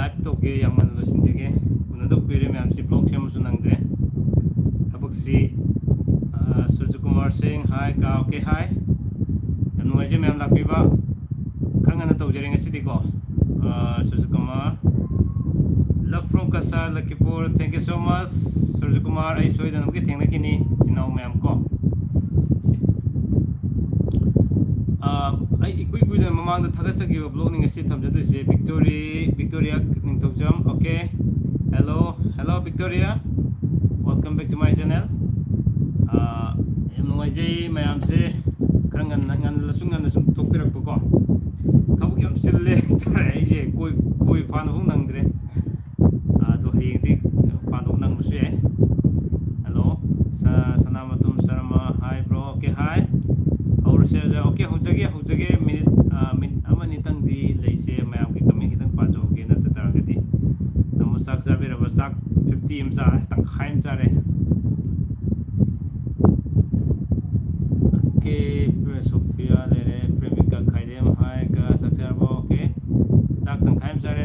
live toke yang mana lo sendiri untuk pilih memang si blog siapa sunang deh tabuk si Surya Kumar Singh hai ka oke hai dan wajib memang laki ba kangen atau jaring ngasih diko Surya Kumar love from Kasar Lakipur, thank you so much Surya Kumar ay soy dan mungkin tinggal kini sinau memang ko ay ikui dan mamang da thagat sagi blog ning ngasih thamjadu se Victoria ning tokjam okay hello Victoria welcome back to my channel em ngai mayam se kangan ngan lasungan sum tokpirak ko kabuk yam sille ai je koi fan hung nang dre to hi dik fan hung nang musu e hello sanamatum sarama hi bro okay hi और से okay हो जगे minute अमनि तंग दी लेसे ma'am की कमी खितंग पाजोगे न ततागदी तमो साक जाबे रब साक 50 एम जा तंग खाइम जारे ओके सोफिया लेरे प्रेमिका खाइदेम हाय का सक्सेबो ओके साक तंग खाइम जारे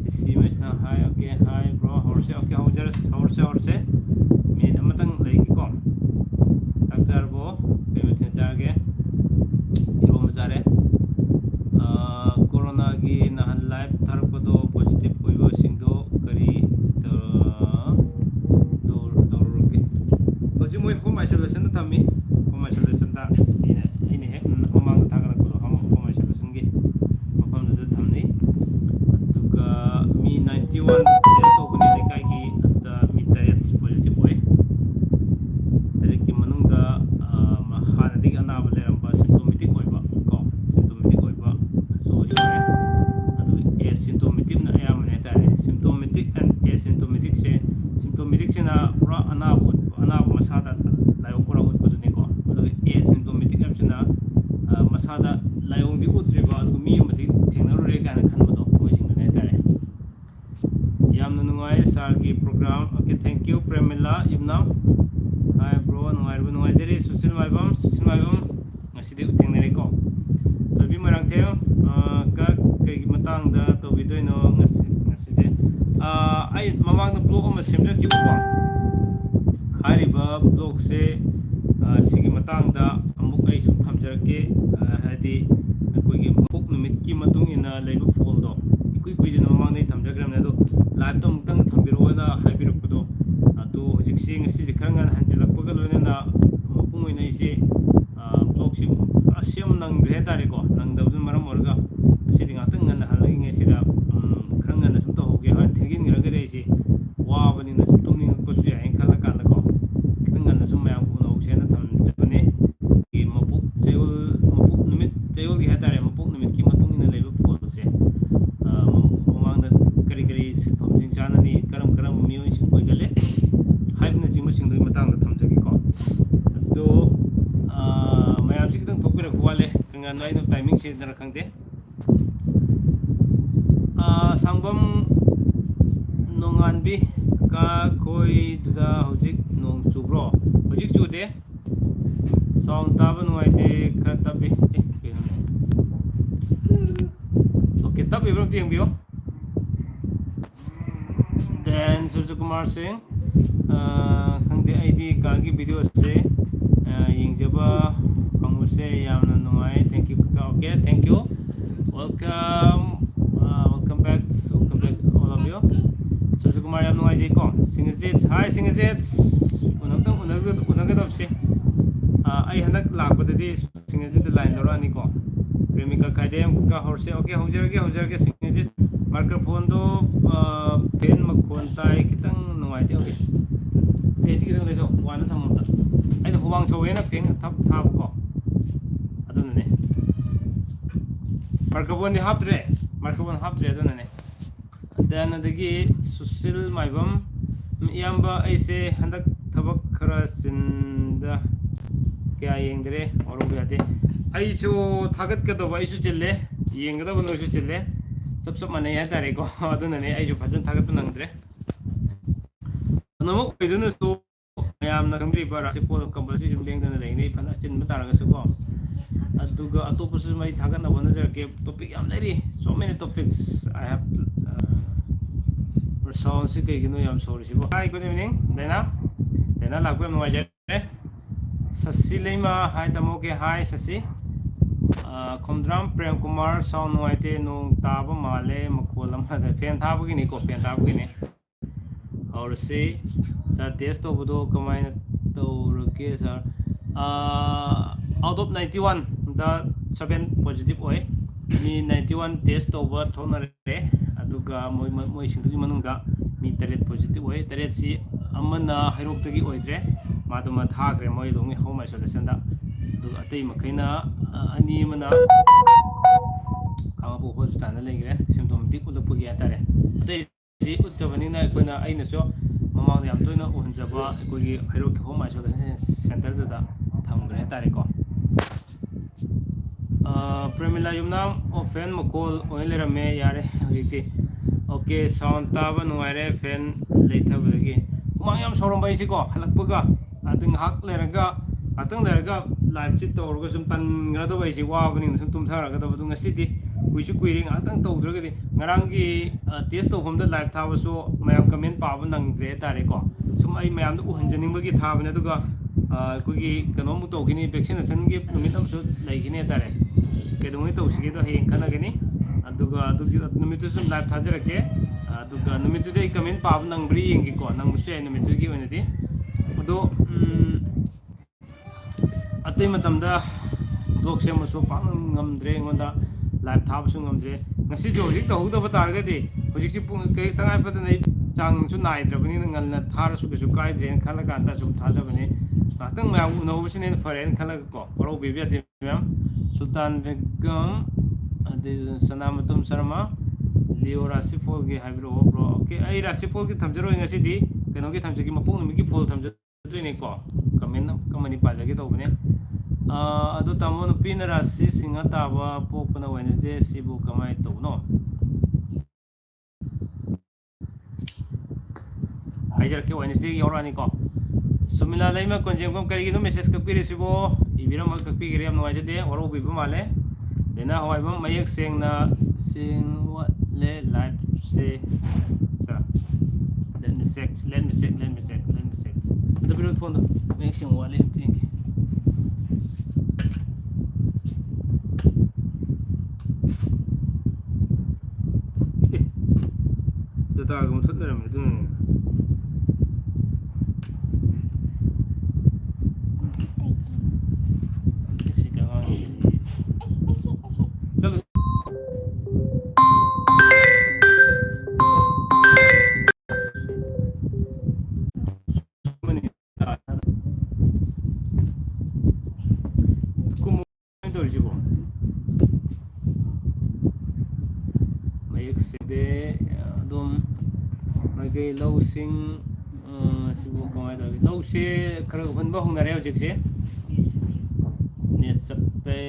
सिसी मेसना हाय ओके हाय ब्रो और से ओके और से मिनट अमतंग लेकी को सक्सेबो जागे इबो मजारे कोरोना की नहन लाइव थारपदो पॉजिटिव कोइबो सिंगदो करी दौरगे हजु मोय होम आइसोलेशन थमी होम आइसोलेशन ता इने हे ममांग थागरा को होम आइसोलेशन गी मफम दु थमनी दुगा मी 91 टेस्ट तोबनी लेकाई की ता मी डायरेक्ट पॉजिटिव होय डायरेक्ट की मनुंगा हानदी अनाबा लेरंबा सिम्टोमेटिक होइबा सो इरे अदु एसिम्टोमेटिक ना यामने तारे सिम्टोमेटिक एंड एसिम्टोमेटिक से ना पुरा अनाब मसादा लायो पुरा उतपदुनी को अदु एसिम्टोमेटिक एप्सना मसादा लायो दि उत्रिबा अदु मी मदि थेंगनरुरे गाना खनबदो मोइसिंगने तारे यामना नुंगाय सार की program okay thank you Premila इबना हाय ब्रो नुंगाइजरी सुसिल माइबम ngasi थेंगनरे को तबि मरंग थे का कई मतंग दा तोबिदोइनो ngasi जे आई ममांग द ब्लॉग अमा सेमजखिबो हारिबा ब्लॉग से सिगी मतंग दा अमुक आई सु थमजरके हादि कोइगी मपुक निमित की मतुंग इना लेबु फोल दो कुई दिन ममांग नै थमजग्रमने दो लाइव तो मुक्तंग थंबिरोना हाइबिरकदो अदो हजिकसे ngasi जे खरंगन हंजिलकपगा लोइना मपुंग ओइना इसे ब्लॉग से असेम नंगरे तारेको नंगदबजन मरम ओरगा असिदि गातंग ngana halagi sida खरंगन सम तो होगे हा थेगिन गिरगरे इसे वाबनि न सम तुमनि पसु याय खला कान को खरंगन सम मयाम को नो सेना थम जबने कि मपुक निमित जयउल gi हातारे मपुक निमित की मतुंग इन लेबो फोल से ममांग द करी सिफमजिंग जाननी करम मियोइ सिं कोइगले हाइबन जिंग सिंग दि मतंग द थमजगी को दो मैम से कितने थोक रखो वाले कंगान वाई नो टाइमिंग से इधर रखते सांगबम नोंगान भी का कोई दुदा होजिक नोंग चुब्रो होजिक चुदे साउंड ताबन वाई दे का तबे ओके तबे ब्रो दिंग बियो देन सूर्य कुमार सिंह खंगदे आईडी का की वीडियो से yingjaba panguse yamna nungai thank you okay thank you welcome back all of you Surya Kumar yam nungai je ko Singajit hi Singajit unagdam se ai hanak lakpadadi Singajit line dorani ko premika kaidem ka horse okay haujarge Singajit microphone do pen makhon tai kitang nungai te okay eti kitang le do wana thamamta ai da huwang chawena peng thap ko adunne microphone haptre adunne then adagi susil maibam iyamba aise handak thabak khara sinda kya yengdre oru yade aisu thagat ka do aisu chille yengda bono aisu chille sab mane ya tare ko adunne aisu bhajan thagat nangdre namuk iduna so yamna kambri bara se pol compulsory jum leng dana leng nei phana chin ma taraga su ko aduga atopasu mai thagan na wanajarke topic yam leri so many topics I have sound si kai gino yam sorry sibo. Hi, good evening Dena. Dena lagwe mo wajare sasi leima hi tamo ke hi sasi Komdram Prem Kumar sound waite nung taba male makolam hada fen thaba gini ko fen thaba gini और से sir test तो बुदो कमाइन तो रुके sir out of 91 the 7 positive ओए मी 91 test तो थोनरे अदुगा मोय मोय सिंगि मनुंगा मी तरेट पॉजिटिव ओए तरेट सी अमना हैरोक तगी ओइद्रे मादुमा थाग्रे मोय लोंगी होम आइसोलेशन दा दुगा अतै मखैना अनि मना कामाबो हॉस्पिटल लेग्रे सिम्टोमेटिक उलपगी आतारे अतै उत्तबनिना अखोना अइनसो ममांग याम तोइना उहनजबा अखोगी हैरोक होम आइसोलेशन सेंटर दुदा थमग्रे तारेको प्रेमिला युमनाम ओफेन मकोल ओइलेरमे यारे हजिति ओके साउंड ताबा नुवाइरे फैन लेथबदगी मांग याम सोरमबाइसिको हलकपगा अदुं हक लेरगा अतंग लेरगा लाइव चिट तौरगा सुम तनग्रदबाइसि वाबनि सुम तुमथारगदबदु ngasidi कुछ कुइरिंग अतंग तौद्रगदि ngaranggi test tawfamda live thabasu mayam comment paaba nangdre tareको sum ai mayam du uhanjaningbagi thabane aduga kugi kanom tawgini vaccination gi numit amsu laigine tare kedongi tawsigi do heng khanagini aduga adugi numitu sum live thajarake aduga numitu dei comment paaba nangbri yengi ko nangmusu ai numitu gi onadi ado atai matamda blog semasu paang ngamdre ngonda live thabsu ngamdre ngasi joji tawdaba targadi hojikchi pung kai tangai patana chang su naidrabani ngalna tharasu kesu kaidren khalaga anta sum thajabani atang ma unobusine foreign khalaga ko oro bibi ati ma'am sultan begum ade sanamatum sharma leo rasifol gi habro bro okay ai rasifol gi thamjaro ngasi di keno gi thamjagi mapung numi gi fol thamjadri ko comment kamani pajagi tawbane adu tamo nupina rasi singa taba pokpana Wednesday sibu kamai tawno hajar ke Wednesday yorani ko sumila laima konjem kom kari gino message kakpiri sibo ibiram kakpiri am nawajade oro bibu male dena hawai bam mayak sing na sing what le live say sa let me check the biru phone make sing wale think 다금 쳤더라면 좀 चलो 돌지고 마이크 세대 좀 cái lâu sinh sibu kamai da lâu se khara hun ba hung na reo jik se net sappe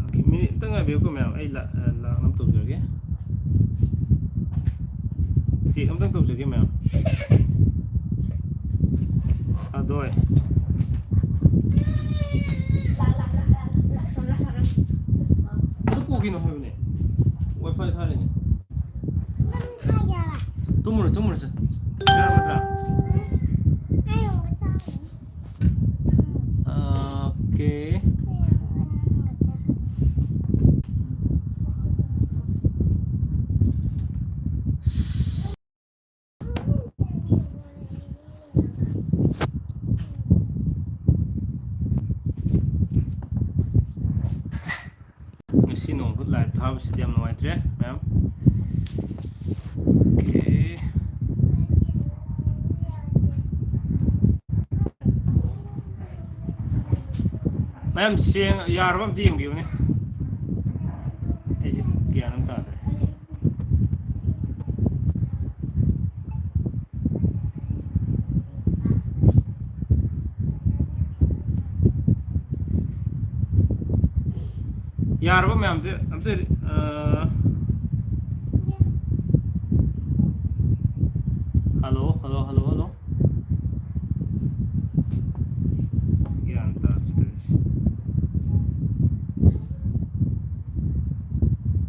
okay mi tanga view ko ma'am ai la nam tu jage chị không tăng tục rồi kia mèo rồi nó cố ghi nó hơi này wifi thay này tôi muốn rồi ra mà ra ok sinong put live thab sidiam nuaitre ma'am okay ma'am siang yarwam ding biu ne ai kya nam ta yaraba ma'am de amte hello hello hello hello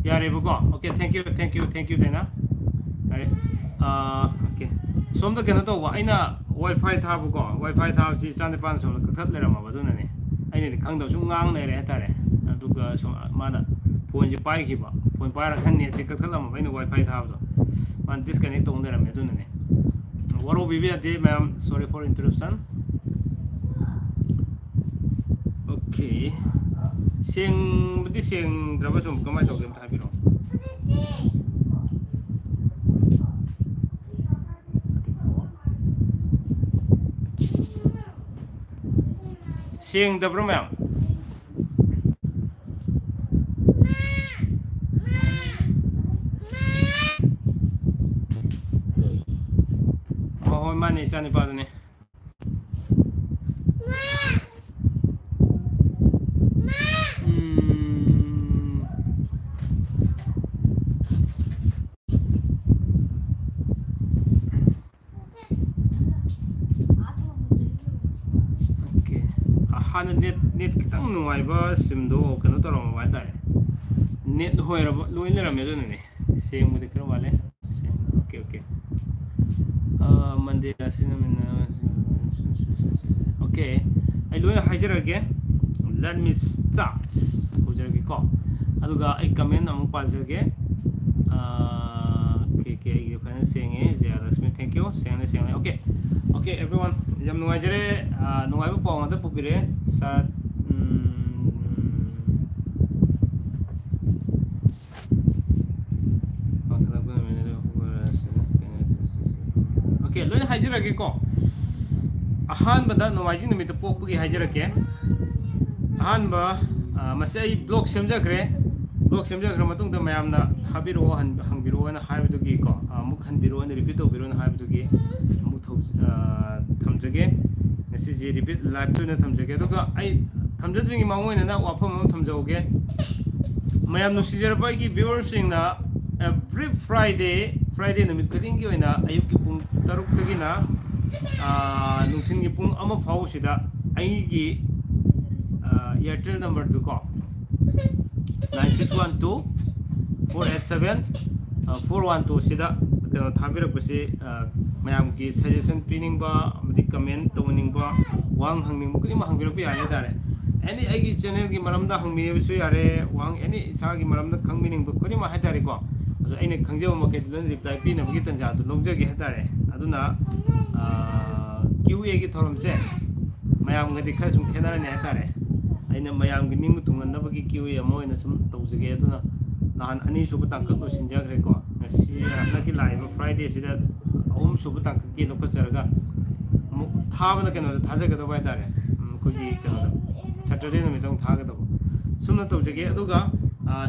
yareba okay thank you Dana okay somda kena to wa aina wifi thabu ko wifi thab si chande pan som ka that lera ma ba duna ne aina ni khang da su ngang ne re tare aduga so mana phone ji pai ki ba phone pai ra khan ne si ka thala ma aina wifi thab do man disconnect tong lera me duna ne waro bibi ate ma'am sorry for interruption okay sing budi sing draba som kamai to game thabiro sing dabro ma'am oh mani sani padane hana net kitang nuai ba simdo kano to rom wa tare net hoira loi lera me do ne sing mu de kro wale okay mandira sinamina okay ai loi hajara ge let me start hojara ge ko aduga ai comment amu pa jage ke ai fan sing e ja rasmi thank you sing okay everyone jam nuai jare nuai ba pong ata pupire sat okay loi hajira ge ko ahan bada nuai ji numit pok pugi hajira ke ahan ba masai blog semjagre matung da mayamna habiro hangbiro na haibu gi ko amuk hanbiro na repeat obiro na haibu gi amuk thamjage ngasi ji repeat live tu na thamjage to ka ai thamjadringi mangoi na wafam thamjoge mayam nu sijar pai gi viewers sing na every friday numit kading gi oina ayuk ki pung 6 tagi na nungthin gi pung ama phau sida ai gi airtel number tu ko 9612-487-412 sida kano thabirakpasi mayam ki suggestion piningba amadi comment tawningba wang hangning mukni ma hangbirak bi ale dare any ai gi channel gi maramda hangmi su yare wang any isa gi maramda khangmining bu koni ma hadare ko ado aine khangjewa ma ke dun reply pi na gi tanja tu longje hadare aduna QA gi thorom se mayam ngadi khar sum khenara ne hadare aina mayam gi ning tungan na bagi QA amoina sum tawjage aduna nahan ani subu tangkak lo sinjagre ko ngasi na ki live friday sida subu tangkak ki no ko jaraga mu thabana keno thajaga do bai dare ko gi keno saturday no mitong thaga do sumna tawjage aduga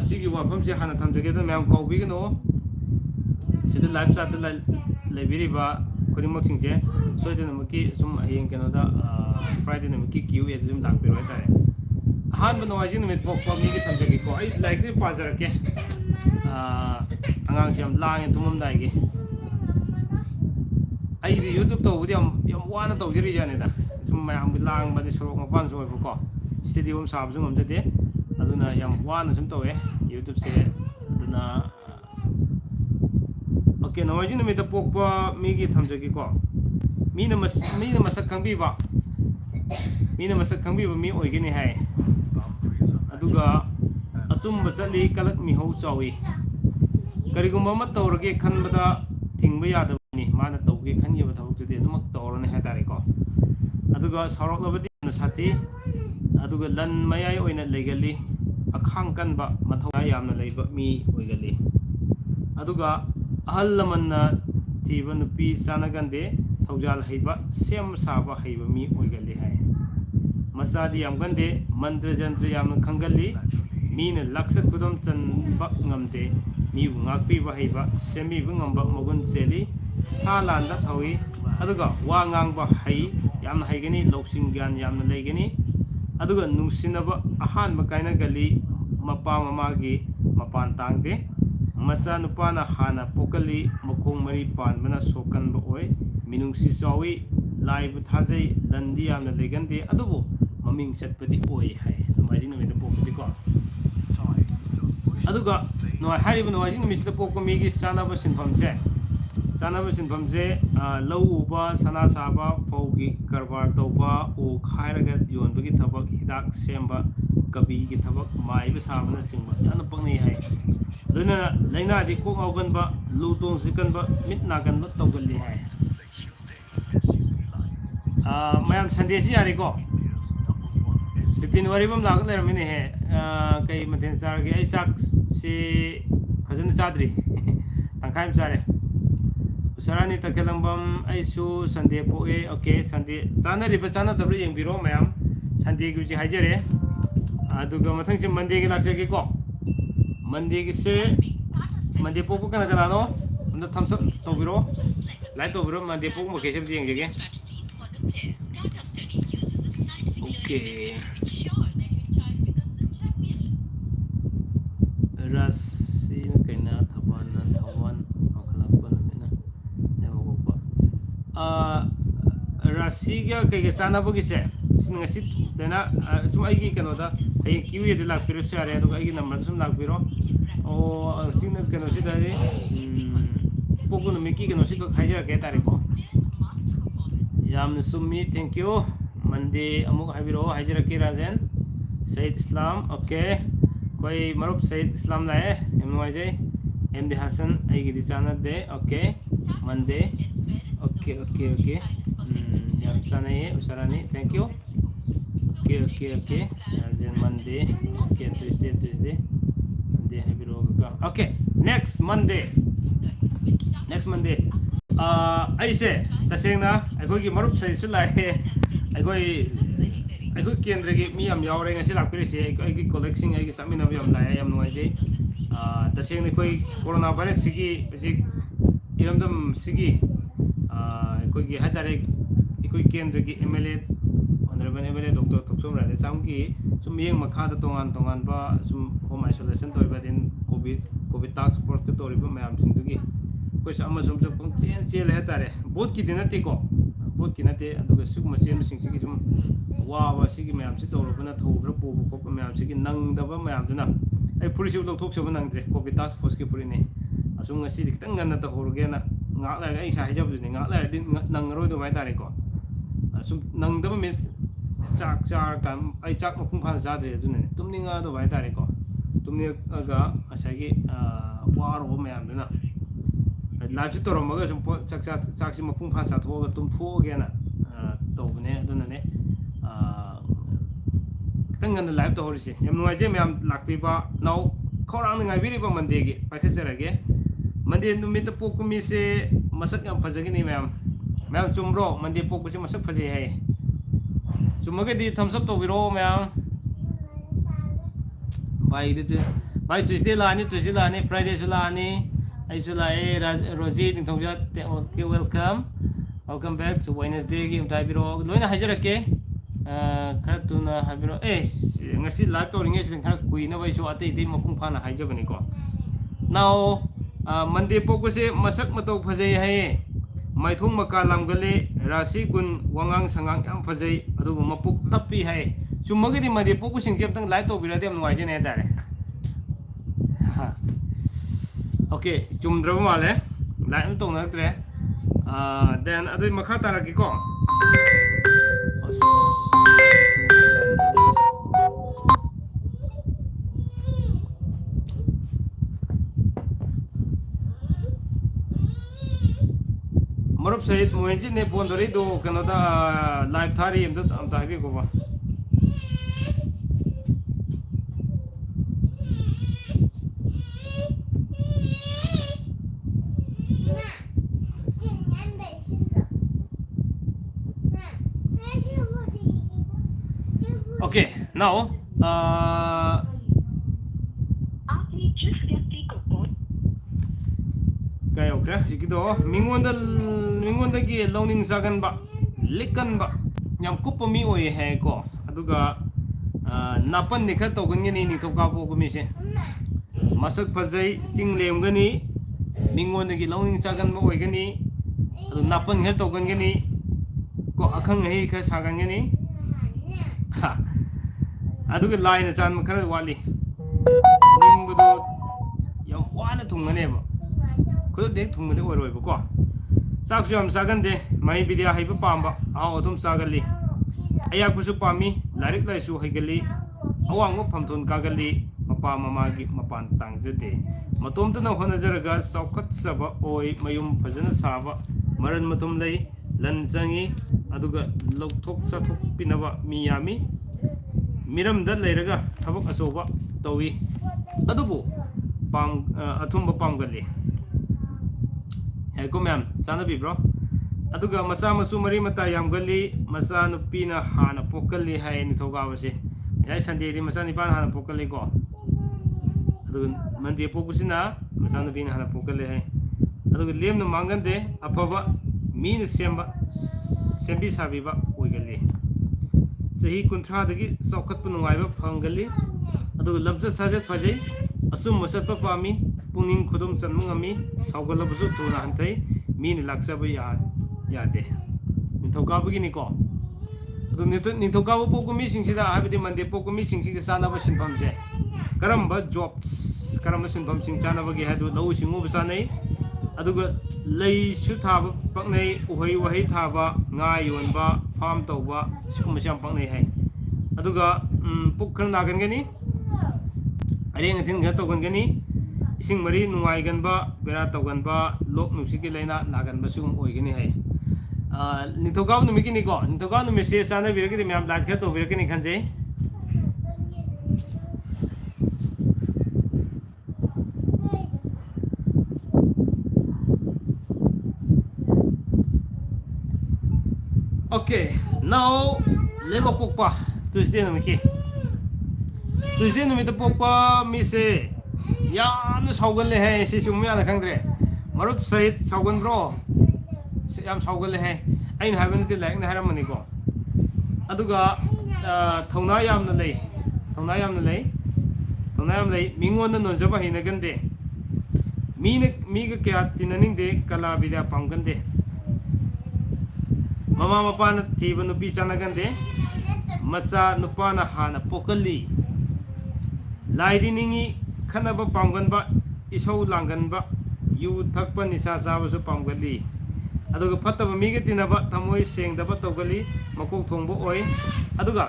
sigi wafam se hana thamjage do mayam ko bi no sida live chat library ba kodimok singje soidena maki sum ayeng keno da friday no maki QA dum lang pero dare han ba nawajin mit pok pok mi ki thamjage ko ai like ni pajar ke angang siam lang tumum dai gi ai di youtube to budi yam wana to jiri jane da sum mayam bi lang ba di sorok ma pan so ko stadium sab sum am jade aduna yam wana sum to youtube se aduna okay nawajin mit pok pa mi ki thamjage ko mi na masak kang bi ba mi oigini hai aduga asumba chali kalak mi ho chawi karigumba ma tawrage khanbada thingba yadabani mana tawge khaniba thawuk de dumak tawrone hatare ko aduga sarok labadi sati aduga lan mayai oina legali akhang kanba mathau yamna leiba mi oigali aduga ahal lamanna thiba nupi chanagande thawjal heiba sem saba heiba mi oigali hai masadi yam gande mantra jantra yamna khangali mina laksat kudom chan ba ngamte mi ngakpi ba heiba semi bu ngamba mogun seli salanda thawi aduga wa ngang ba hai yamna haigani loksing gyan yamna leigani aduga nungsinaba ahan ba kaina gali mapa mamagi mapan tangde masa nupana hana pokali mokong mari panbana sokanba oi minungsi sawi laibu thajai landi yamna legande adubu maming chatpadi oi hai nomai numida pokasi ko aduga no haribu nomai numisida pokko migi sanaba sinphamse lau uba sana saba faugi karbar tauba o khairaga yonbagi thabak hidak semba kabi gi thabak maiba sabana singba ana pangni hai luna laina di ko auganba lutong sikanba mit naganba tawgalli hai mayam sunday si yari ko bipin wari bam lag ler mine he kai mathen sar ge ai sak si phajana chadri tangkai sare usarani takelambam aisu sunday po e okay sunday chana riba chana dabri yengbiro mayam sunday gi ji haijare aduga mathang si monday gi lakse ko monday gi se monday po ko kana kana no unda thumbs up tobiro like tobiro monday po mo kese bi yengjege okay rasi kaina thaban thawan akhlak ko namina nemogopa rasi ga kai sana bogi se ngasi dena tum ai gi kanoda ai kiwi de lak piro sare do ai gi number sum lak piro o tingna kano si dai pogo no miki kano si ko khaija ke tare ko yam summi thank you monday amuk habiro haijra ki rajen said islam okay koi marup said islam lae emwajai md hasan ai gi chana de okay monday okay yam sanaye usarani thank you okay rajen monday okay tuesday monday habiro ga okay next monday aise tasengna aigoi gi marup sai su lae aigoi kendra gi mi am yaure ngasi lakpiri se aigi collecting aigi samina bi am lae am noi je tasengna koi corona virus sigi basic iramdam sigi aigoi gi hadare aigoi kendra gi mla honorable mla dr thoksom rane samgi sum yeng makha da tongan ba sum home isolation toiba din covid task force to riba mayam sing tugi koi sama sum sum chen hatare bot ki dinati ko bot ki nate aduga suk masem sing sigi sum wa sigi mayam si toro bana thogra po ko mayam sigi nang daba mayam duna ai purisi lok thok soba nang tre covid task force ki puri ne asung ngasi kitang ganna ta horge na ngak la ai sa hijab ni ngak la din nang roi do mai tare ko asum nang daba mis chak kam ai chak ma phung phan sa je dune tumni nga do mai tare ko tumni aga asagi wa ro mayam duna live si toro maga sum chak si ma phung phan sa thoga tum tho ge na to bne duna ne tangan live to horisi yam nuai je mayam lakpi ba now khorang ngai biri ba monday gi pakhajara monday numit pokumi se masak yam phajagi ni mayam chumro monday poku se masak phaji hai chumaga di thumbs up to biro mayam bye tuesday la ni friday su la ni ai su la rozi ding thongja okay welcome back to wednesday gi umtai biro loina hajara ke khara tuna habiro ngasi live to ringe sin khara kuina bai so ate de mapung phana haijabani ko now monday poku se masak mato phajai hai maithung maka lamgale rasi gun wangang sangang yam phajai adu mapuk tappi hai chumagi di monday poku sing jep tang live to bira dem nuai je ne dare okay chumdra male live to na tre then adu makha taraki ko marup sahit moenji ne pondori do kanada live thari am ta habi ko ba okay now kaya okay sikido mingonda gi loning sagan ba likan ba nyam kupo mi oi he ko aduga napan ni khar togan gani ni thoka po ko mi se masak phajai ching lem gani mingon gi lawning chagan ma oi gani adu napan khar togan gani ko akhang hi khar sagan gani ha adu ga line chan ma khar wali ning budu yam wana thungane ba ko de thungane oi roi ba ko sak yam sagan de mai bidia hai ba pam ba aw thum sagali aya ku su pami larik lai su haigali awang pham thun kagali mapa mama gi mapan tangjade matom ta na hona jaraga saukat saba oi mayum phajana saba maran matum lei lan jangi aduga lokthok sathok pinaba miyami miram da leiraga thabak asoba tawi adubu pam athumba pamgali hai ko ma'am chanabi bro aduga masa masu mari mata yamgali masa nupina hana pokalli hai ni thogawase yai sande di masa nipan hana pokalli ko aduga mandi pokusina masa nupina hana pokalli hai aduga lem no mangande afaba min semba sembi sabiba oigali sahi kunthra dagi saukat pu nungaiba phangali aduga lamsa sajat phajai asum masat pa pami puning khudum chanmungami saugalabusu tuna hantai min laksaba yade nithokabagi ni ko adu nithokaba pokumi singsida habidi mande pokumi singsiga sanaba sinpam se karamba jobs karamba sinpam sing chanabagi hadu lau singu basanai aduga lei su thaba paknai uhai wahai thaba nga yonba farm tawba sikum siam paknai hai aduga pukkar nagan gani areng thin ga togan gani ising mari nungai ganba bera togan ba lok nusiki leina nagan ba sum oi gani hai nithogaw numi kini ko nithogaw numi se sana biraki de myam lat kha to biraki ni khanje okay now lema pokpa Tuesday numi ki Tuesday numi to pokpa mi se yamna saugal le hai se sum ya na khangre marup sahit saugan bro yam saugal le hai ain haben ti laik na haram mani ko aduga thongna yam na lei thongna yam lei mingon na non jaba hina gande mi ga kya tinaning de kala bida pam gande mama mapa na thiba nupi chana gande macha nupa na hana pokalli laidi ningi khanaba pamganba isau langganba yu thakpa nisa saba su pamgali aduga phattaba miga tinaba thamoi sengdaba togali makok thongbo oi aduga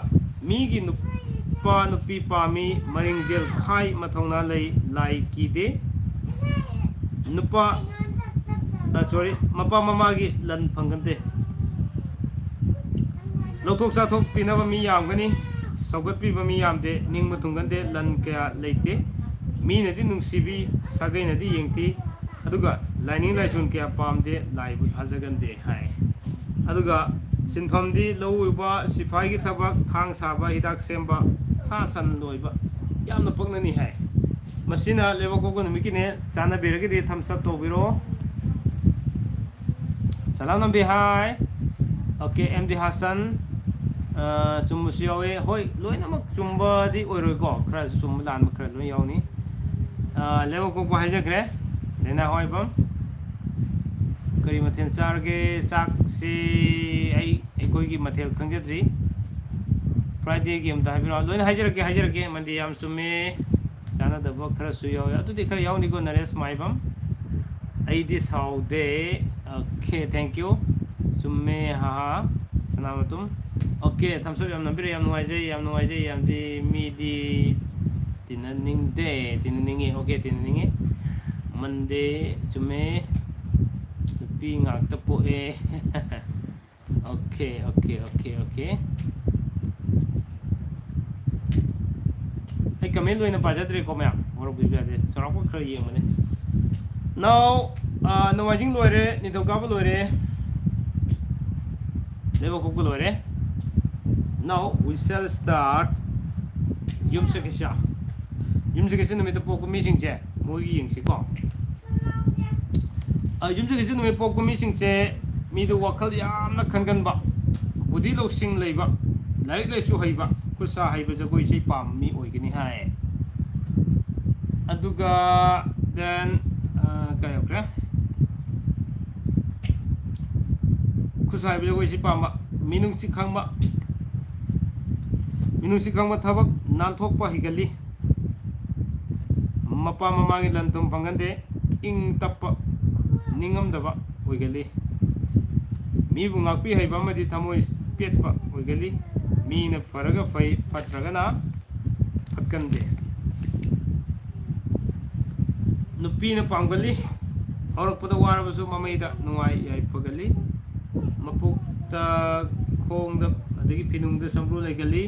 migi nupa nupi pami maringjel khai mathongna lei lai kide nupa sorry mapa mama gi lan phangante lokthok sathok pinaba mi yamgani saugat pi ba mi yamde ningma thungande lan kya leite mi nadi nungsibi sagai nadi yengti aduga lining lai chun kya pamde lai bu thajagande hai aduga sinphamdi lowuba sipai gi thabak thang saba hidak semba sa san loiba yamna paknani hai masina leba ko gon mikine chana beragi de thumbs up to biro salam nambi hai okay md hasan sumusiyawe hoi loina mak chumba di oiroi ko khra sum lan ma khra loi yawni leba ko ba haja kre lena hoi bam kari mathen sar ge sak si ai koi gi mathel khangjadri friday gi am da biro loina hajar ke mandi yam sume sana da ba khra su yaw atu di khra yawni ko nares mai bam ai di saude okay thank you sume ha sanamatum okay thumbs up yam nambira yam nuai jai yam di mi di tinaning okay tinaningi mande chume pi ngak tapo e okay ai comment loina pajadre ko mya oro bibya de sora ko khra yeng mane now nawajing loire ni to ka loire lebo ko loire now we shall start yum sekisha numi to poko missing che mogi yeng si ko yum sekisha numi poko missing che mi do wakal yamna khangan ba budi lo sing leiba laik lai su haiba ꯈꯨꯠꯁꯥ ꯍꯩꯕ ꯖꯒꯣꯏ ꯏꯁꯩ ꯄꯥꯝꯕ ꯃꯤ ꯑꯣꯏꯒꯅꯤ ꯍꯥꯏ ꯑꯗꯨꯒ then ꯀꯩ ꯌꯧꯈ꯭ꯔꯦ ꯈꯨꯠꯁꯥ ꯍꯩꯕ ꯖꯒꯣꯏ ꯏꯁꯩ ꯄꯥꯝꯕ ꯃꯤꯅꯨꯡꯁꯤ ꯈꯪꯕ ꯊꯕꯛ ꯅꯥꯟꯊꯣꯛꯄ ꯍꯩꯒꯜꯂꯤ ꯃꯄꯥ ꯃꯃꯥꯒꯤ ꯂꯟ ꯊꯨꯝ ꯐꯪꯒꯟꯗꯦ ꯏꯪ ꯇꯞꯄ ꯅꯤꯡꯉꯝꯗꯕ ꯑꯣꯏꯒꯜꯂꯤ ꯃꯤꯕꯨ ꯉꯥꯛꯄꯤ ꯍꯩꯕ ꯑꯃꯗꯤ ꯊꯃꯣꯏ ꯄꯦꯠꯄ ꯑꯣꯏꯒꯜꯂꯤ ꯃꯤꯅ ꯐꯔꯒ ꯐꯩ ꯐꯠꯇ꯭ꯔꯒꯅ ꯐꯠꯀꯟꯗꯦ ꯅꯨꯄꯤꯅ ꯄꯥꯝꯒꯜꯂꯤ ꯍꯧꯔꯛꯄꯗ ꯋꯥꯔꯕꯁꯨ ꯃꯃꯩꯗ ꯅꯨꯡꯉꯥꯏ ꯌꯥꯏꯐꯒꯜꯂꯤ ꯃꯄꯨꯛꯇ ꯈꯣꯡꯗ ꯑꯗꯒꯤ ꯐꯤꯅꯨꯡꯗ ꯁꯝꯕ꯭ꯔꯨ ꯂꯩꯒꯜꯂꯤ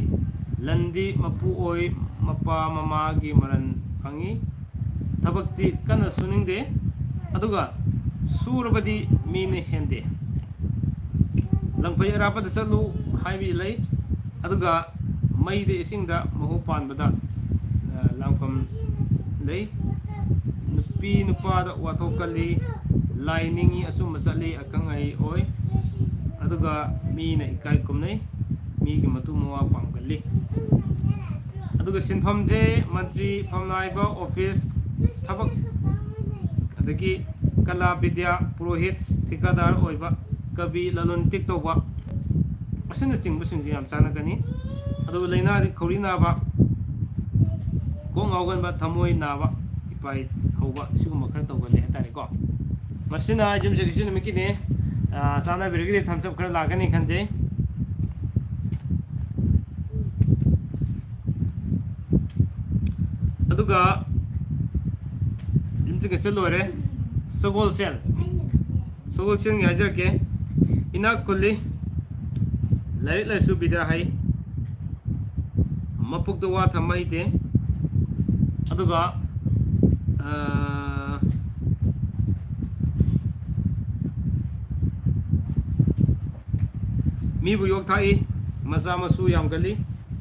ꯂꯟꯗꯤ ꯃꯄꯨ ꯑꯣꯏ ꯃꯄꯥ ꯃꯃꯥꯒꯤ ꯃꯔꯟ ꯐꯪꯉꯤ ꯊꯕꯛꯇꯤ ꯀꯟꯅ ꯁꯨꯅꯤꯡꯗꯦ ꯑꯗꯨꯒ ꯁꯨꯔꯕꯗꯤ ꯃꯤꯅ ꯍꯦꯟꯗꯦ ꯂꯪꯐꯩ ꯑꯔꯥꯞꯄꯗ ꯆꯠꯂꯨ ꯍꯥꯏꯕꯤ ꯂꯩ ꯑꯗꯨꯒ ꯃꯩꯗ ꯏꯁꯤꯡꯗ ꯃꯍꯨ ꯄꯥꯟꯕꯗ ꯂꯥꯡꯐꯝ ꯂꯩ ꯅꯨꯄꯤ ꯅꯨꯄꯥꯗ ꯋꯥꯊꯣꯛꯀꯜꯂꯤ ꯂꯥꯏ ꯅꯤꯡꯉꯤ ꯑꯆꯨꯝꯕ ꯆꯠꯂꯤ ꯑꯈꯪ ꯑꯍꯩ ꯑꯣꯏ ꯑꯗꯨꯒ ꯃꯤꯅ ꯏꯀꯥꯏ ꯈꯨꯝꯅꯩ ꯃꯤꯒꯤ ꯃꯇꯨ ꯃꯋꯥ ꯄꯥꯝꯒꯜꯂꯤ ꯑꯗꯨꯒ ꯁꯤꯟꯐꯝꯁꯦ ꯃꯟꯇ꯭ꯔꯤ ꯐꯝꯅꯥꯏꯕ ꯑꯣꯐꯤꯁ ꯊꯕꯛ ꯑꯗꯒꯤ ꯀꯂꯥ ꯕꯤꯗ꯭ꯌꯥ ꯄꯨꯔꯣꯍꯤꯠ ꯊꯤꯀꯥꯗꯥꯔ ꯑꯣꯏꯕ ꯀꯕꯤ ꯂꯂꯣꯟ ꯏꯇꯤꯛ ꯇꯧꯕ ꯑꯁꯤꯅꯆꯤꯡꯕꯁꯤꯡꯁꯤ ꯌꯥꯝ ꯆꯥꯟꯅꯒꯅꯤ ꯑꯗꯨꯒ ꯂꯥꯏꯅꯥꯗꯤ ꯈꯧꯔꯤ ꯅꯥꯕ ꯀꯣꯛ ꯉꯥꯎꯒꯟꯕ ꯊꯃꯣꯏ ꯅꯥꯕ ꯏꯄꯥꯏ ꯍꯧꯕ ꯁꯤꯒꯨꯝꯕ ꯈꯔ ꯇꯧꯒꯜꯂꯤ ꯍꯥꯏꯇꯥꯔꯦꯀꯣ ꯃꯁꯤꯅ ꯌꯨꯝꯁꯀꯩꯁ ꯅꯨꯃꯤꯠꯀꯤꯅꯤ ꯆꯥꯟꯅꯕꯤꯔꯒꯗꯤ ꯊꯝꯆꯞ ꯈꯔ ꯂꯥꯛꯀꯅꯤ ꯈꯟꯖꯩ ꯑꯗꯨꯒ ꯌꯨꯝꯁꯀꯩꯁ ꯂꯣꯏꯔꯦ ꯁꯒꯣꯜꯁꯦꯜꯒꯤ ꯍꯥꯏꯖꯔꯛꯀꯦ ꯏꯅꯥꯛ ꯈꯨꯜꯂꯤ ꯂꯥꯏꯔꯤꯛ ꯂꯥꯏꯁꯨ ꯕꯤꯗ꯭ꯌꯥ ꯍꯩ ꯃꯄꯨꯛꯇ ꯋꯥ ꯊꯝꯕ ꯍꯩꯇꯦ ꯑꯗꯨꯒ ꯃꯤꯕꯨ ꯌꯣꯛ ꯊꯥꯛꯏ ꯃꯆꯥ ꯃꯁꯨ ꯌꯥꯝꯒꯜꯂꯤ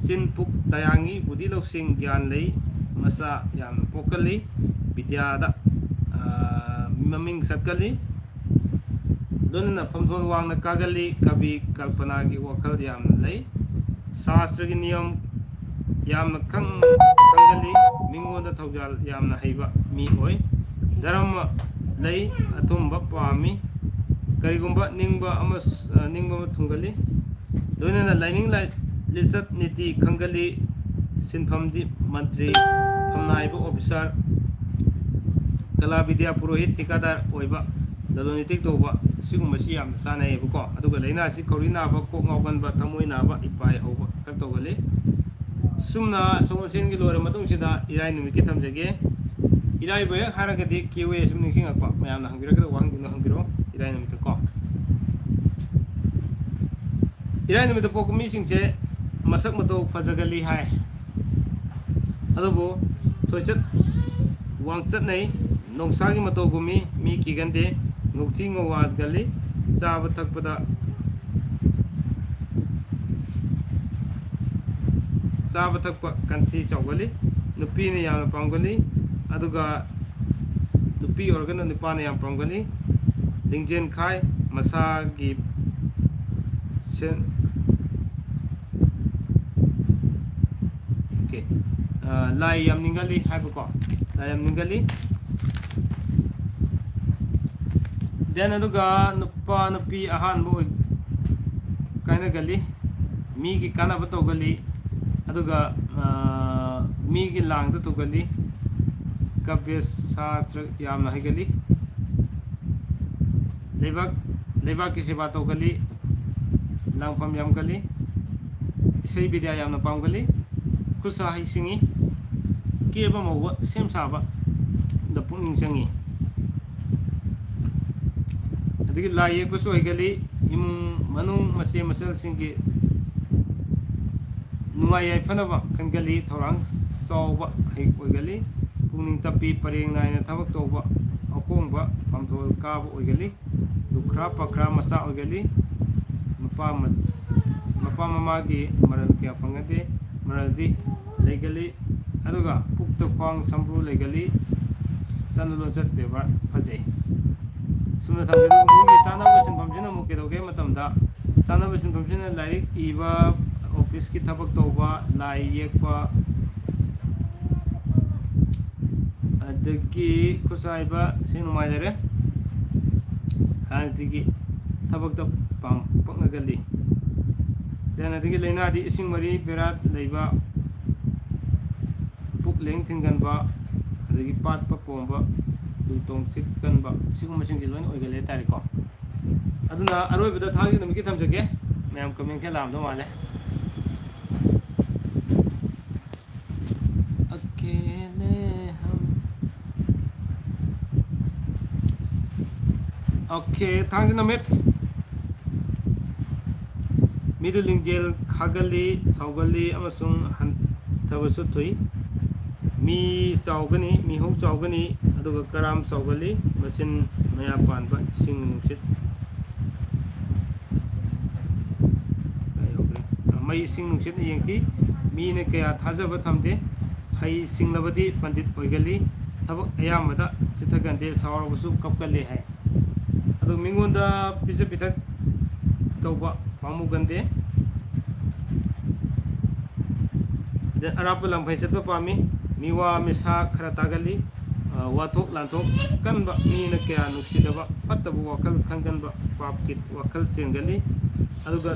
ꯆꯤꯟ ꯄꯨꯛ ꯇꯌꯥꯡꯉꯤ ꯕꯨꯙꯤ ꯂꯧꯁꯤꯡ ꯒ꯭ꯌꯥꯟ ꯂꯩ ꯃꯆꯥ ꯌꯥꯝꯅ ꯄꯣꯛꯀꯜꯂꯤ ꯕꯤꯗ꯭ꯌꯥꯗ ꯃꯃꯤꯡ ꯆꯠꯀꯜꯂꯤ ꯂꯣꯏꯅꯅ ꯐꯝꯊꯣꯟ ꯋꯥꯡꯅ ꯀꯥꯒꯜꯂꯤ ꯀꯕꯤ ꯀꯜꯄꯅꯥꯒꯤ ꯋꯥꯈꯜ ꯌꯥꯝꯅ ꯂꯩ ꯁꯥꯁꯇ꯭ꯔꯒꯤ ꯅꯤꯌꯝ ꯌꯥꯝꯅ ꯈꯪꯒꯜꯂꯤ ꯃꯤꯉꯣꯟꯗ ꯊꯧꯖꯥꯜ ꯌꯥꯝꯅ ꯍꯩꯕ ꯃꯤ ꯑꯣꯏ ꯙꯔꯃ ꯂꯩ ꯑꯊꯨꯝꯕ ꯄꯥꯝꯃꯤ ꯀꯔꯤꯒꯨꯝꯕ ꯅꯤꯡꯕ ꯑꯃ ꯊꯨꯡꯒꯜꯂꯤ ꯂꯣꯏꯅꯅ ꯂꯥꯏꯅꯤꯡ ꯂꯤꯆꯠ ꯅꯤꯇꯤ ꯈꯪꯒꯜꯂꯤ ꯁꯤꯟꯐꯝꯗꯤ ꯃꯟꯇ꯭ꯔꯤ ꯐꯝꯅꯥꯏꯕ ꯑꯣꯐꯤꯁꯥꯔ ꯀꯂꯥ ꯕꯤꯗ꯭ꯌꯥ ꯄꯨꯔꯣꯍꯤꯠ ꯊꯤꯀꯥꯗꯥꯔ ꯑꯣꯏꯕ ꯂꯂꯣꯟ ꯏꯇꯤꯛ ꯇꯧꯕ ꯁꯤꯒꯨꯝꯕꯁꯤ ꯌꯥꯝꯅ ꯆꯥꯅꯩꯌꯦꯕꯀꯣ ꯑꯗꯨꯒ ꯂꯥꯏꯅꯥꯁꯤ ꯈꯧꯔꯤ ꯅꯥꯕ ꯀꯣꯛ ꯉꯥꯎꯒꯟꯕ ꯊꯃꯣꯏ ꯅꯥꯕ ꯏꯄꯥꯏ ꯍꯧꯕ ꯈꯔ ꯇꯧꯒꯜꯂꯤ ꯁꯨꯝꯅ ꯁꯒꯣꯜꯁꯦꯜꯒꯤ ꯂꯣꯏꯔꯕ ꯃꯇꯨꯡꯁꯤꯗ ꯏꯔꯥꯏ ꯅꯨꯃꯤꯠꯀꯤ ꯊꯝꯖꯒꯦ ꯏꯔꯥꯏꯕ ꯍꯦꯛ ꯍꯥꯏꯔꯒꯗꯤ QA ꯁꯨꯝ ꯅꯤꯡꯁꯤꯡꯉꯛꯄ ꯃꯌꯥꯝꯅ ꯍꯪꯕꯤꯔꯛꯀꯗꯕ ꯋꯥꯍꯪꯁꯤꯡꯗꯣ ꯍꯪꯕꯤꯔꯛꯑꯣ ꯏꯔꯥꯏ ꯅꯨꯃꯤꯠꯇ ꯀꯣ ꯏꯔꯥꯏ ꯅꯨꯃꯤꯠꯇ ꯄꯣꯛꯄ ꯃꯤꯁꯤꯡꯁꯦ ꯃꯁꯛ ꯃꯇꯧ ꯐꯖꯒꯜꯂꯤ ꯍꯥꯏ ꯑꯗꯨꯕꯨ ꯊꯣꯏꯆꯠ ꯋꯥꯡꯆꯠꯅꯩ ꯅꯣꯡꯁꯥꯒꯤ ꯃꯇꯧꯒꯨꯝꯃꯤ ꯃꯤ ꯀꯤꯒꯟꯗꯦ ꯉꯧꯊꯤ ꯉꯧꯋꯥꯒꯜꯂꯤ ꯆꯥꯕ ꯊꯛꯄ ꯀꯟꯊꯤ ꯆꯥꯎꯒꯜꯂꯤ ꯅꯨꯄꯤꯅ ꯌꯥꯝꯅ ꯄꯥꯝꯒꯜꯂꯤ ꯑꯗꯨꯒ ꯅꯨꯄꯤ ꯑꯣꯏꯔꯒꯅ ꯅꯨꯄꯥꯅ ꯌꯥꯝ ꯄꯥꯝꯒꯜꯂꯤ ꯂꯤꯡꯖꯦꯜ ꯈꯥꯏ ꯃꯁꯥꯒꯤ ꯂꯥꯏ ꯌꯥꯝ ꯅꯤꯡꯒꯜꯂꯤ ꯍꯥꯏꯕꯀꯣ ꯂꯥꯏ ꯌꯥꯝ ꯅꯤꯡꯒꯜꯂꯤ ꯗꯦꯟ ꯑꯗꯨꯒ ꯅꯨꯄꯥ ꯅꯨꯄꯤ ꯑꯍꯥꯟꯕ ꯀꯥꯏꯅꯒꯜꯂꯤ ꯃꯤꯒꯤ ꯀꯥꯟꯅꯕ ꯇꯧꯒꯜꯂꯤ ꯑꯗꯨꯒ ꯃꯤꯒꯤ ꯂꯥꯡꯗ ꯇꯧꯒꯜꯂꯤ ꯀꯕ꯭ꯌ ꯁꯥꯁꯇ꯭ꯔ ꯌꯥꯝꯅ ꯍꯩꯒꯜꯂꯤ ꯂꯩꯕꯥꯛꯀꯤ ꯁꯦꯕꯥ ꯇꯧꯒꯜꯂꯤ ꯂꯥꯡꯐꯝ ꯌꯥꯝꯒꯜꯂꯤ ꯏꯁꯩ ꯕꯤꯗ꯭ꯌꯥ ꯌꯥꯝꯅ ꯄꯥꯝꯒꯜꯂꯤ ꯈꯨꯠ ꯁꯥ ꯍꯩꯁꯤꯡꯉꯤ ꯀꯦꯕ ꯃꯧꯕ ꯁꯦꯝ ꯁꯥꯕꯗ ꯄꯨꯛꯅꯤꯡ ꯆꯪꯉꯤ ꯑꯗꯒꯤ ꯂꯥꯏ ꯌꯦꯛꯄꯁꯨ ꯍꯩꯒꯜꯂꯤ ꯏꯃꯨꯡ ꯃꯅꯨꯡ ꯃꯆꯦ ꯃꯆꯜꯁꯤꯡꯒꯤ ꯅꯨꯡꯉꯥꯏ ꯌꯥꯏꯐꯅꯕ ꯈꯟꯒꯜꯂꯤ ꯊꯧꯔꯥꯡ ꯆꯥꯎꯕ ꯑꯣꯏꯒꯜꯂꯤ ꯄꯨꯛꯅꯤꯡ ꯇꯞꯄꯤ ꯄꯔꯦꯡ ꯅꯥꯏꯅ ꯊꯕꯛ ꯇꯧꯕ ꯑꯍꯣꯡꯕ ꯐꯝꯊꯣꯜ ꯀꯥꯕ ꯑꯣꯏꯒꯜꯂꯤ ꯂꯨꯈ꯭ꯔꯥ ꯄꯈ꯭ꯔꯥ ꯃꯆꯥ ꯑꯣꯏꯒꯜꯂꯤ ꯃꯄꯥ ꯃꯃꯥꯒꯤ ꯃꯔꯜ ꯀꯌꯥ ꯐꯪꯒꯗꯦ ꯃꯔꯜꯗꯤ ꯂꯩꯒꯜꯂꯤ ꯑꯗꯨꯒ ꯄꯨꯛꯇ ꯈ꯭ꯋꯥꯡ ꯁꯝꯕ꯭ꯔꯨ ꯂꯩꯒꯜꯂꯤ ꯆꯠꯅ ꯂꯣꯟꯆꯠ ꯕꯦꯕꯥꯔ ꯐꯖꯩ ꯁꯨꯝꯅ ꯊꯝꯖꯒꯦ ꯃꯣꯏꯒꯤ ꯆꯥꯅꯕ ꯁꯤꯟꯐꯝꯁꯤꯅ ꯑꯃꯨꯛ ꯀꯩꯗꯧꯒꯦ ꯃꯇꯝꯗ ꯆꯥꯅꯕ ꯁꯤꯟꯐꯝꯁꯤꯅ ꯂꯥꯏꯔꯤꯛ ꯏꯕ ऑफिस की थबक तौबा लाई येकपा अदगी कुसाइबा सिनुमाय दरे हानतिगी थबक पाम पकनगली देन अदगी लेनादी इसिंग मरी बेरात लेबा पुक लेंग थिंगनबा अदगी पात पपोंबा दुतोंग सिकनबा सिगुम सिंग जिलोन ओइगले तारिको अदुना अरोइबदा थांगी नमिकी थमजगे मैम कमेंट के लाम दो माले अकेले हम ओके थांगी नमित मिडुलिंग जेल खागली साउगली अमसुंग हंथबसु थुई मी चाउगनी मिहौ चाउगनी अदुगा कराम चाउगली मचिन मया पानबा सिंग नुसित मई सिंग नुसित यंगती मीने कया थाजब थमदे हई सिंगलबदी पंडित ओइगली थबक अयामदा सिथगंदे सावरबसु कपकले है अदु मिंगोंदा पिज पिथक तौबा पामुगंदे दे अराप लंफै चतप पामी मिवा मिसा खरा तागली वाथोक लांथोक कनबा मीना कया नुसिदबा फत्तबु वखल खंगनबा पापकित वखल चेंगली अदुगा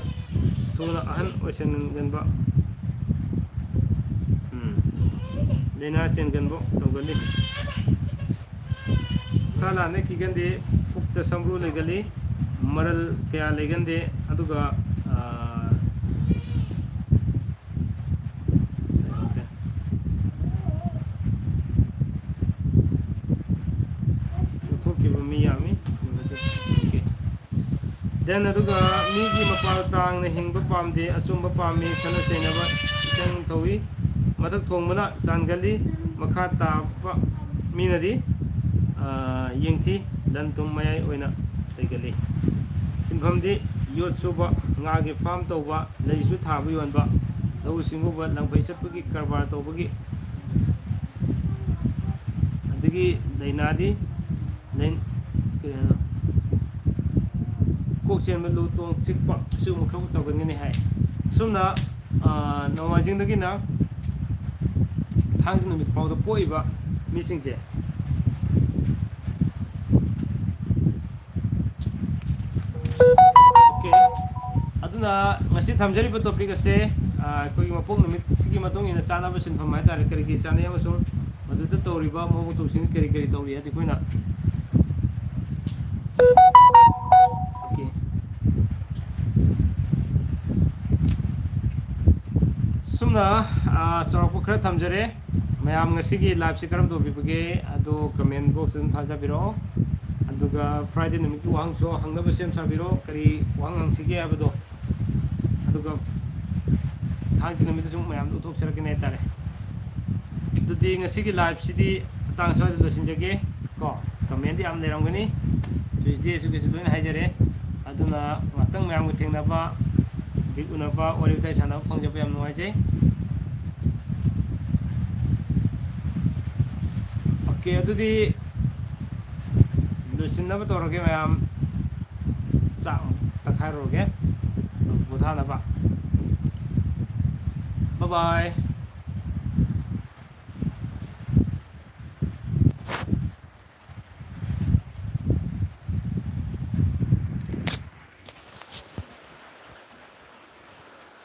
थुना अहन ओइसनगनबा लेना चेंगनबो तौगली साला ने किगंदे पुक्त समरू लेगली मरल कया लेगंदे अदुगा देन अदुगा मीगी मपाल तांग ने हिंग पामदे अचुंब पामी खन सेनबा चंग थोई मथक थोंगमना चांगली मखा ताप मीनदी यंगथी लन तुम मयाई ओइना लेगली सिंफमदी योट सुबा ngaगे फार्म तौबा लैसु थाबु योनबा लौ सिंगुबा लंफै चतपुगी कारबार तौबगी अदगी लैनादी लेन केनो कोकचेन लु तोंग चिकपा सुम खौ तौगनगनि हाय सुमना नोमाजिंगदगिना थांग नुमित फाउदा पोइबा मिसिंगजे okay अदुना ngasi thamjariba topic ase koi mapok numit sigi matong ina chana ba sinpham hai tare kari ki chana yamasung maduda tawriba momo tawsing kari kari tawri ati koina okay sumna sarok khara thamjare mayam ngasi gi live se karam tobibage ado comment box dum thajabiro aduga friday numit wang so hangaba sem sabiro kari wang hangsige abado aduga thang numit sum mayam uthok sarakine tare dudi ngasi gi live sidi tang so losinjage ko comment di am lerangani tuesday su gisu loin haijare aduna matang mayam gu thengnaba dik unaba ori utai sana phongjaba yam nuai okay adudi lusinaba toroge mayam sa takharoge budhanaba bye bye